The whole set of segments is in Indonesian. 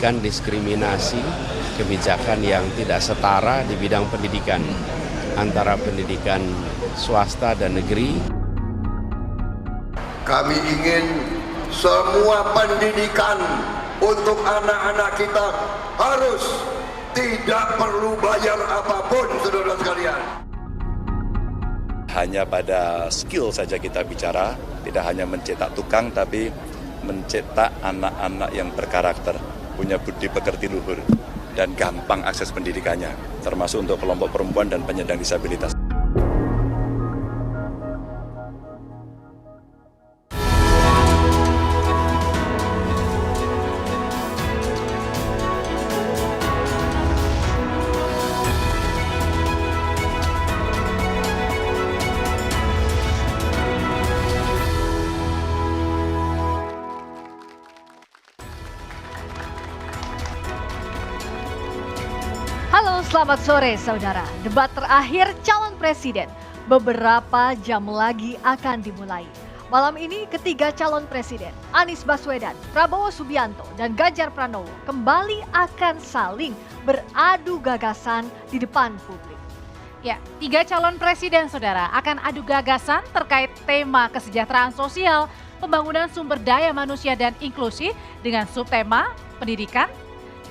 Kan diskriminasi, kebijakan yang tidak setara di bidang pendidikan antara pendidikan swasta dan negeri. Kami ingin semua pendidikan untuk anak-anak kita harus tidak perlu bayar apapun, saudara sekalian. Hanya pada skill saja kita bicara, tidak hanya mencetak tukang, tapi mencetak anak-anak yang berkarakter, punya budi pekerti luhur, dan gampang akses pendidikannya, termasuk untuk kelompok perempuan dan penyandang disabilitas. Halo, selamat sore saudara. Debat terakhir calon presiden beberapa jam lagi akan dimulai. Malam ini ketiga calon presiden, Anies Baswedan, Prabowo Subianto, dan Ganjar Pranowo kembali akan saling beradu gagasan di depan publik. Ya, tiga calon presiden saudara akan adu gagasan terkait tema kesejahteraan sosial, pembangunan sumber daya manusia dan inklusi dengan subtema pendidikan,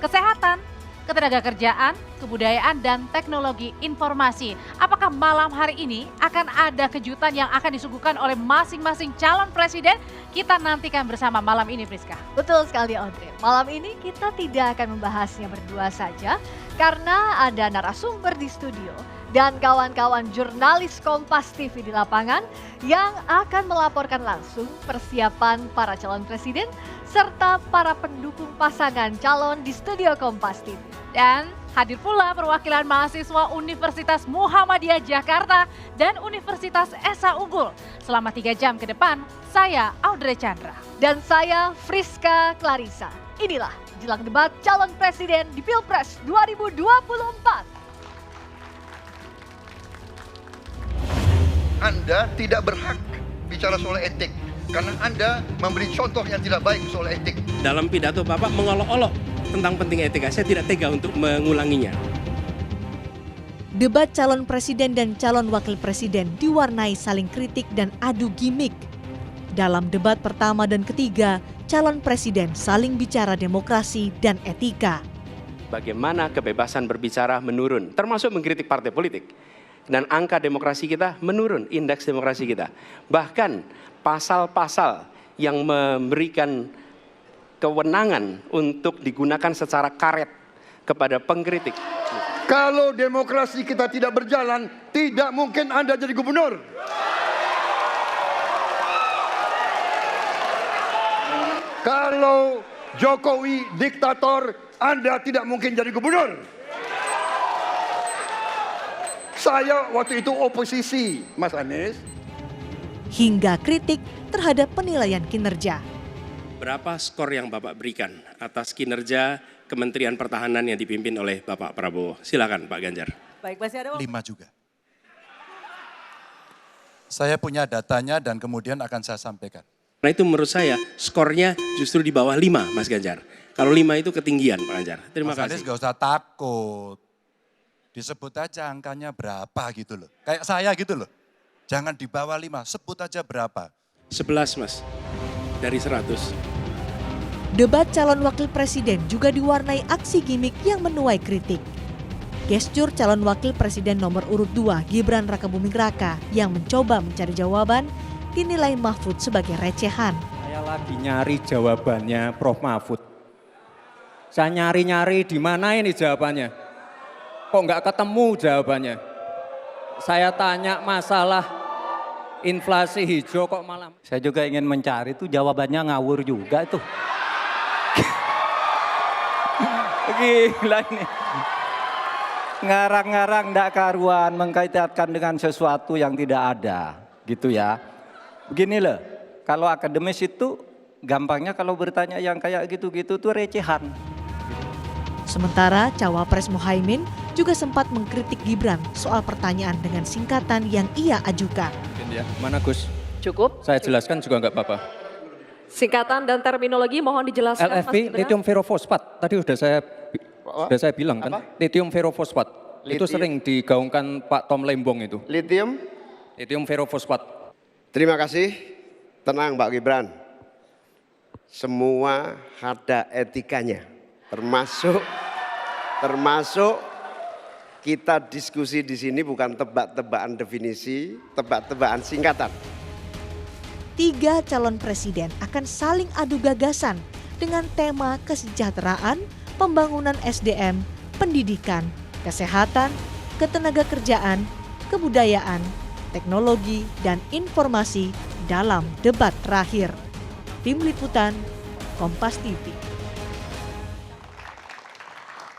kesehatan, ketenagakerjaan, kebudayaan, dan teknologi informasi. Apakah malam hari ini akan ada kejutan yang akan disuguhkan oleh masing-masing calon presiden? Kita nantikan bersama malam ini, Friska. Betul sekali, Audrey. Malam ini kita tidak akan membahasnya berdua saja karena ada narasumber di studio dan kawan-kawan jurnalis Kompas TV di lapangan yang akan melaporkan langsung persiapan para calon presiden serta para pendukung pasangan calon di studio Kompas TV. Dan hadir pula perwakilan mahasiswa Universitas Muhammadiyah Jakarta dan Universitas Esa Unggul. Selama 3 jam ke depan, saya Audrey Chandra. Dan saya Friska Clarissa. Inilah jelang debat calon presiden di Pilpres 2024. Anda tidak berhak bicara soal etik karena Anda memberi contoh yang tidak baik soal etik. Dalam pidato Bapak mengolok-olok tentang pentingnya etika, saya tidak tega untuk mengulanginya. Debat calon presiden dan calon wakil presiden diwarnai saling kritik dan adu gimmick. Dalam debat pertama dan ketiga, calon presiden saling bicara demokrasi dan etika. Bagaimana kebebasan berbicara menurun, termasuk mengkritik partai politik. Dan angka demokrasi kita menurun, indeks demokrasi kita. Bahkan pasal-pasal yang memberikan kewenangan untuk digunakan secara karet kepada pengkritik. Kalau demokrasi kita tidak berjalan, tidak mungkin Anda jadi gubernur. Kalau Jokowi diktator, Anda tidak mungkin jadi gubernur. Saya waktu itu oposisi, Mas Anies. Hingga kritik terhadap penilaian kinerja. Berapa skor yang Bapak berikan atas kinerja Kementerian Pertahanan yang dipimpin oleh Bapak Prabowo? Silakan Pak Ganjar. Baik, masih ada 5 juga. Saya punya datanya dan kemudian akan saya sampaikan. Nah itu menurut saya skornya justru di bawah 5 Mas Ganjar. Kalau 5 itu ketinggian Pak Ganjar. Terima Mas Anies kasih. gak usah takut. Disebut aja angkanya berapa gitu loh. Kayak saya gitu loh. Jangan di bawah 5, sebut aja berapa. 11 Mas, dari 100. Debat calon wakil presiden juga diwarnai aksi gimmick yang menuai kritik. Gestur calon wakil presiden nomor urut 2 Gibran Rakabuming Raka yang mencoba mencari jawaban dinilai Mahfud sebagai recehan. Saya lagi nyari jawabannya Prof. Mahfud. Saya nyari-nyari di mana ini jawabannya. Kok nggak ketemu jawabannya? Saya tanya masalah inflasi hijau kok malam. Saya juga ingin mencari tuh jawabannya ngawur juga tuh. Gila ini. Ngarang-ngarang ndak karuan mengkaitkan dengan sesuatu yang tidak ada. Gitu ya. Begini loh, kalau akademis itu gampangnya kalau bertanya yang kayak gitu-gitu tuh recehan. Sementara Cawapres Muhaimin juga sempat mengkritik Gibran soal pertanyaan dengan singkatan yang ia ajukan. Ya, mana Gus? cukup. Saya jelaskan juga nggak apa-apa. Singkatan dan terminologi mohon dijelaskan. Mas LFP, Gibran. lithium ferrofosfat. Tadi sudah saya bilang kan, lithium ferrofosfat. Itu sering digaungkan Pak Tom Lembong itu. Lithium? Lithium ferrofosfat. Terima kasih. Tenang Pak Gibran. Semua ada etikanya. Termasuk kita diskusi di sini bukan tebak-tebakan definisi, tebak-tebakan singkatan. 3 calon presiden akan saling adu gagasan dengan tema kesejahteraan, pembangunan SDM, pendidikan, kesehatan, ketenagakerjaan, kebudayaan, teknologi, dan informasi dalam debat terakhir. Tim Liputan, Kompas TV.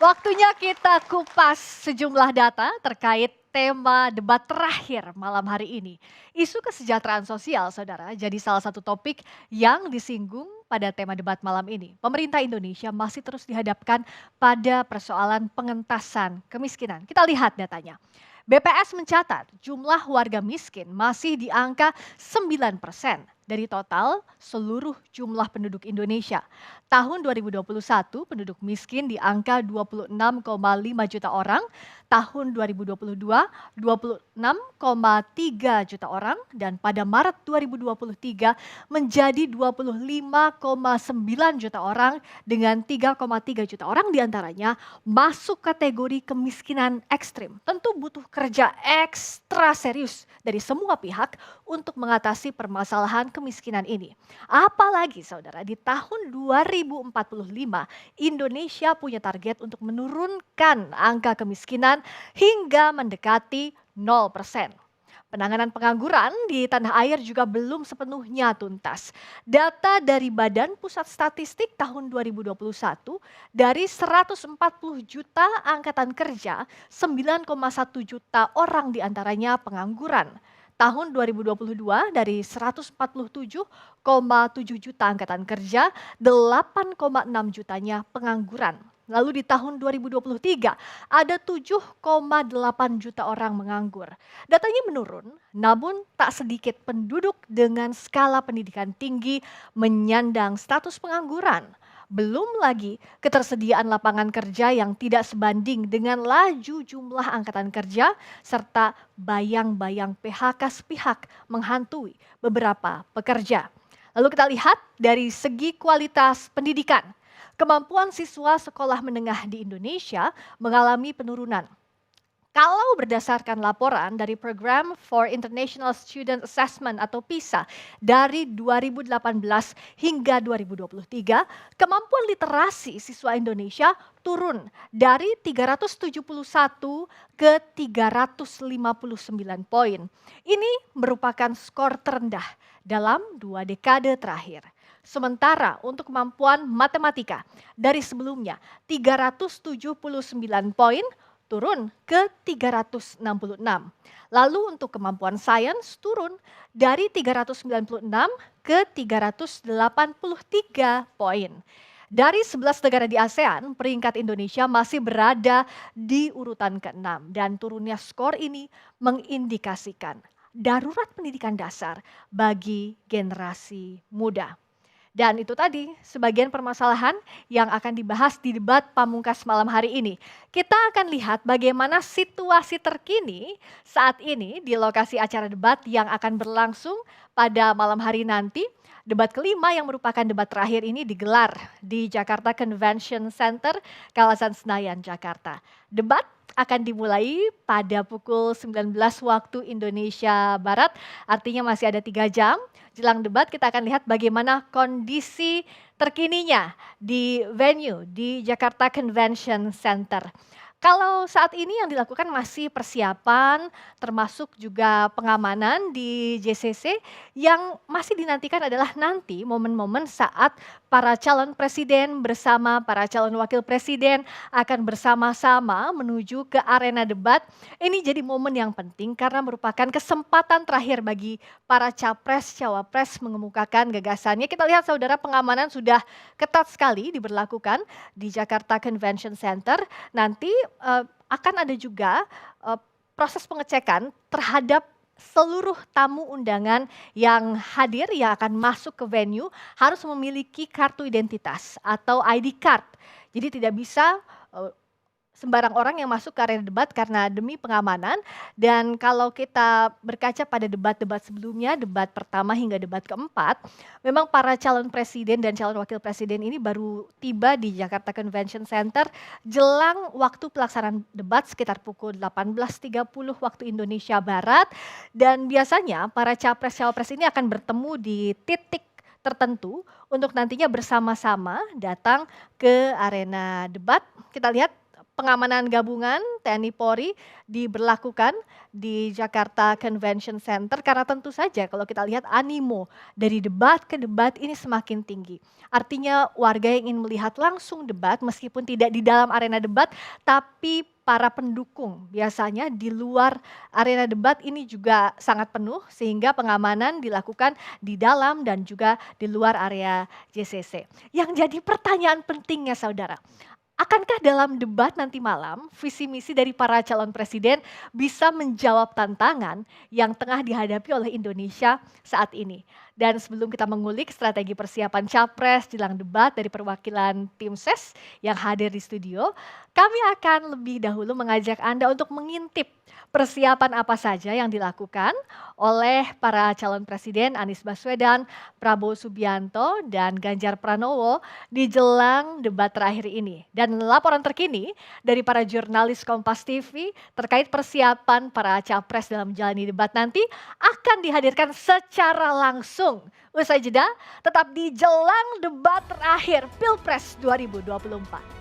Waktunya kita kupas sejumlah data terkait tema debat terakhir malam hari ini. Isu kesejahteraan sosial, saudara, jadi salah satu topik yang disinggung pada tema debat malam ini. Pemerintah Indonesia masih terus dihadapkan pada persoalan pengentasan kemiskinan. Kita lihat datanya. BPS mencatat jumlah warga miskin masih di angka 9% dari total seluruh jumlah penduduk Indonesia. Tahun 2021 penduduk miskin di angka 26,5 juta orang, tahun 2022 26,3 juta orang, dan pada Maret 2023 menjadi 25,9 juta orang dengan 3,3 juta orang diantaranya masuk kategori kemiskinan ekstrim. Tentu butuh kerja ekstra serius dari semua pihak untuk mengatasi permasalahan kemiskinan ini. Apalagi saudara, di tahun 2045 Indonesia punya target untuk menurunkan angka kemiskinan hingga mendekati 0%. Penanganan pengangguran di tanah air juga belum sepenuhnya tuntas. Data dari Badan Pusat Statistik tahun 2021, dari 140 juta angkatan kerja, 9,1 juta orang diantaranya pengangguran. Tahun 2022 dari 147,7 juta angkatan kerja, 8,6 jutanya pengangguran. Lalu di tahun 2023 ada 7,8 juta orang menganggur. Datanya menurun, namun tak sedikit penduduk dengan skala pendidikan tinggi menyandang status pengangguran. Belum lagi ketersediaan lapangan kerja yang tidak sebanding dengan laju jumlah angkatan kerja serta bayang-bayang PHK sepihak menghantui beberapa pekerja. Lalu kita lihat dari segi kualitas pendidikan. Kemampuan siswa sekolah menengah di Indonesia mengalami penurunan. Kalau berdasarkan laporan dari Program for International Student Assessment atau PISA dari 2018 hingga 2023, kemampuan literasi siswa Indonesia turun dari 371 ke 359 poin. Ini merupakan skor terendah dalam 2 dekade terakhir. Sementara untuk kemampuan matematika dari sebelumnya 379 poin turun ke 366. Lalu untuk kemampuan sains turun dari 396 ke 383 poin. Dari 11 negara di ASEAN, peringkat Indonesia masih berada di urutan ke-6 dan turunnya skor ini mengindikasikan darurat pendidikan dasar bagi generasi muda. Dan itu tadi sebagian permasalahan yang akan dibahas di debat pamungkas malam hari ini. Kita akan lihat bagaimana situasi terkini saat ini di lokasi acara debat yang akan berlangsung pada malam hari nanti. Debat kelima yang merupakan debat terakhir ini digelar di Jakarta Convention Center, kawasan Senayan, Jakarta. Debat akan dimulai pada pukul 19 waktu Indonesia Barat, artinya masih ada 3 jam. Jelang debat kita akan lihat bagaimana kondisi terkininya di venue di Jakarta Convention Center. Kalau saat ini yang dilakukan masih persiapan, termasuk juga pengamanan di JCC, yang masih dinantikan adalah nanti momen-momen saat para calon presiden bersama para calon wakil presiden akan bersama-sama menuju ke arena debat. Ini jadi momen yang penting karena merupakan kesempatan terakhir bagi para capres, cawapres mengemukakan gagasannya. Kita lihat saudara, pengamanan sudah ketat sekali diberlakukan di Jakarta Convention Center. Nanti akan ada juga proses pengecekan terhadap seluruh tamu undangan yang hadir yang akan masuk ke venue harus memiliki kartu identitas atau ID card. Jadi tidak bisa sembarang orang yang masuk ke arena debat karena demi pengamanan. Dan kalau kita berkaca pada debat-debat sebelumnya, debat pertama hingga debat keempat, memang para calon presiden dan calon wakil presiden ini baru tiba di Jakarta Convention Center jelang waktu pelaksanaan debat sekitar pukul 18.30 waktu Indonesia Barat. Dan biasanya para capres-cawapres ini akan bertemu di titik tertentu untuk nantinya bersama-sama datang ke arena debat. Kita lihat pengamanan gabungan TNI Polri diberlakukan di Jakarta Convention Center karena tentu saja kalau kita lihat animo dari debat ke debat ini semakin tinggi. Artinya warga yang ingin melihat langsung debat meskipun tidak di dalam arena debat tapi para pendukung biasanya di luar arena debat ini juga sangat penuh sehingga pengamanan dilakukan di dalam dan juga di luar area JCC. Yang jadi pertanyaan pentingnya saudara, akankah dalam debat nanti malam visi misi dari para calon presiden bisa menjawab tantangan yang tengah dihadapi oleh Indonesia saat ini? Dan sebelum kita mengulik strategi persiapan capres jelang debat dari perwakilan tim SES yang hadir di studio, kami akan lebih dahulu mengajak Anda untuk mengintip persiapan apa saja yang dilakukan oleh para calon presiden Anies Baswedan, Prabowo Subianto, dan Ganjar Pranowo di jelang debat terakhir ini. Dan laporan terkini dari para jurnalis Kompas TV terkait persiapan para capres dalam menjalani debat nanti akan dihadirkan secara langsung. Usai jeda, tetap di jelang debat terakhir Pilpres 2024.